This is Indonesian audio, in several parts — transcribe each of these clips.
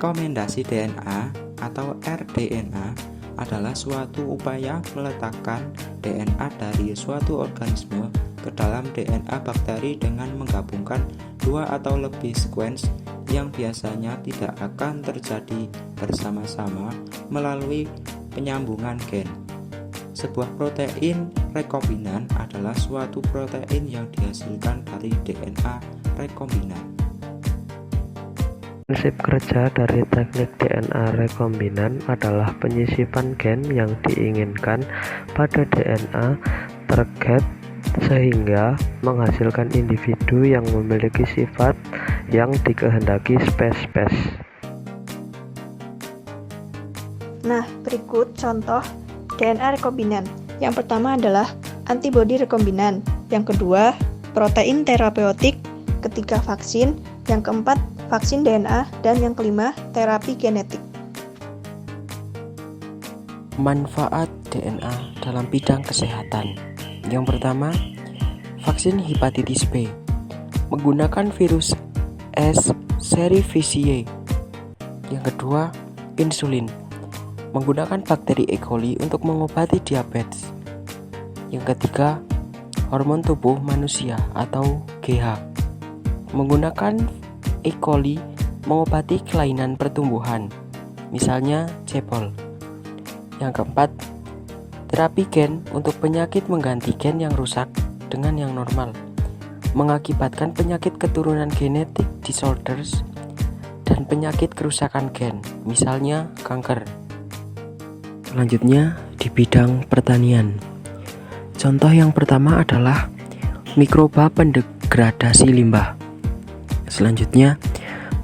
Rekomendasi DNA atau rDNA adalah suatu upaya meletakkan DNA dari suatu organisme ke dalam DNA bakteri dengan menggabungkan dua atau lebih sequence yang biasanya tidak akan terjadi bersama-sama melalui penyambungan gen. Sebuah protein rekombinan adalah suatu protein yang dihasilkan dari DNA rekombinan. Prinsip kerja dari teknik DNA rekombinan adalah penyisipan gen yang diinginkan pada DNA target sehingga menghasilkan individu yang memiliki sifat yang dikehendaki spesies. Nah, berikut contoh DNA rekombinan. Yang pertama adalah antibodi rekombinan, yang kedua protein terapeutik, ketiga vaksin, yang keempat vaksin DNA, dan yang kelima terapi genetik. Manfaat DNA dalam bidang kesehatan. Yang pertama, vaksin hepatitis B menggunakan virus S. cerevisiae. Yang kedua, insulin menggunakan bakteri E. coli untuk mengobati diabetes. Yang ketiga, hormon tubuh manusia atau GH menggunakan E. coli mengobati kelainan pertumbuhan, misalnya cebol. Yang keempat, terapi gen untuk penyakit mengganti gen yang rusak dengan yang normal, mengakibatkan penyakit keturunan genetik disorders dan penyakit kerusakan gen, misalnya kanker. Selanjutnya, di bidang pertanian. Contoh yang pertama adalah mikroba pendegradasi limbah. Selanjutnya,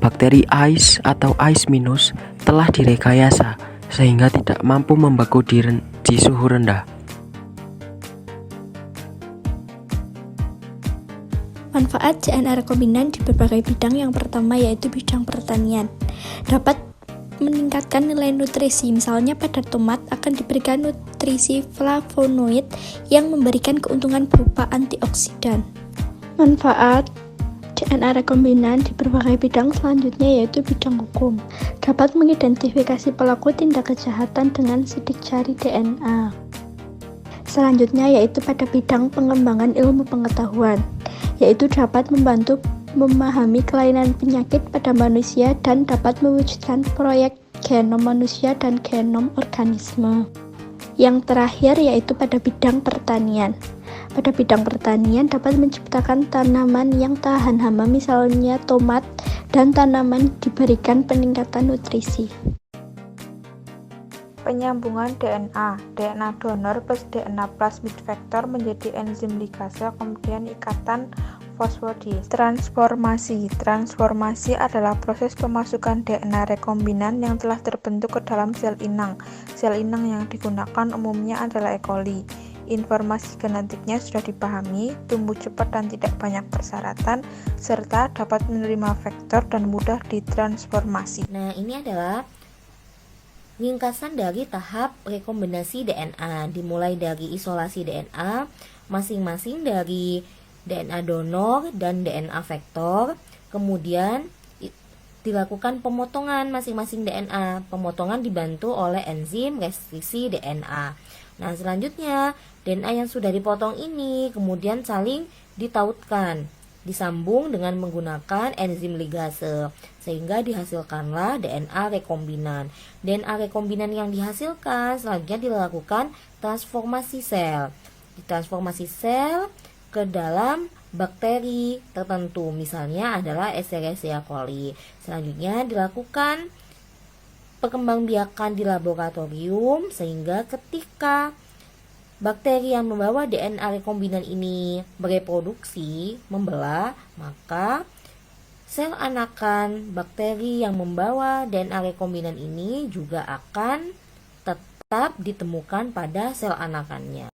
bakteri ICE atau ICE- telah direkayasa sehingga tidak mampu membeku di suhu rendah. Manfaat DNA rekombinan di berbagai bidang. Yang pertama yaitu bidang pertanian. Dapat meningkatkan nilai nutrisi, misalnya pada tomat akan diberikan nutrisi flavonoid yang memberikan keuntungan berupa antioksidan. Manfaat DNA rekombinan di berbagai bidang selanjutnya yaitu bidang hukum. Dapat mengidentifikasi pelaku tindak kejahatan dengan sidik jari DNA. Selanjutnya yaitu pada bidang pengembangan ilmu pengetahuan, yaitu dapat membantu memahami kelainan penyakit pada manusia dan dapat mewujudkan proyek genom manusia dan genom organisme. Yang terakhir yaitu pada bidang pertanian. Pada bidang pertanian dapat menciptakan tanaman yang tahan hama, misalnya tomat, dan tanaman diberikan peningkatan nutrisi. Penyambungan DNA donor plus DNA plasmid vektor menjadi enzim ligase, kemudian ikatan fosfodis. Transformasi adalah proses pemasukan DNA rekombinan yang telah terbentuk ke dalam sel inang. Sel inang yang digunakan umumnya adalah E. coli. Informasi genetiknya sudah dipahami, tumbuh cepat dan tidak banyak persyaratan, serta dapat menerima vektor dan mudah ditransformasi. Nah, ini adalah ringkasan dari tahap rekombinasi DNA, dimulai dari isolasi DNA masing-masing dari DNA donor dan DNA vektor, kemudian dilakukan pemotongan masing-masing DNA. Pemotongan dibantu oleh enzim restriksi DNA. Nah, selanjutnya DNA yang sudah dipotong ini kemudian saling ditautkan, disambung dengan menggunakan enzim ligase, sehingga dihasilkanlah DNA rekombinan. DNA rekombinan yang dihasilkan selanjutnya dilakukan transformasi sel. Transformasi sel ke dalam bakteri tertentu, misalnya adalah Escherichia coli. Selanjutnya dilakukan perkembangbiakan di laboratorium, sehingga ketika bakteri yang membawa DNA rekombinan ini bereproduksi, membelah, maka sel anakan bakteri yang membawa DNA rekombinan ini juga akan tetap ditemukan pada sel anakannya.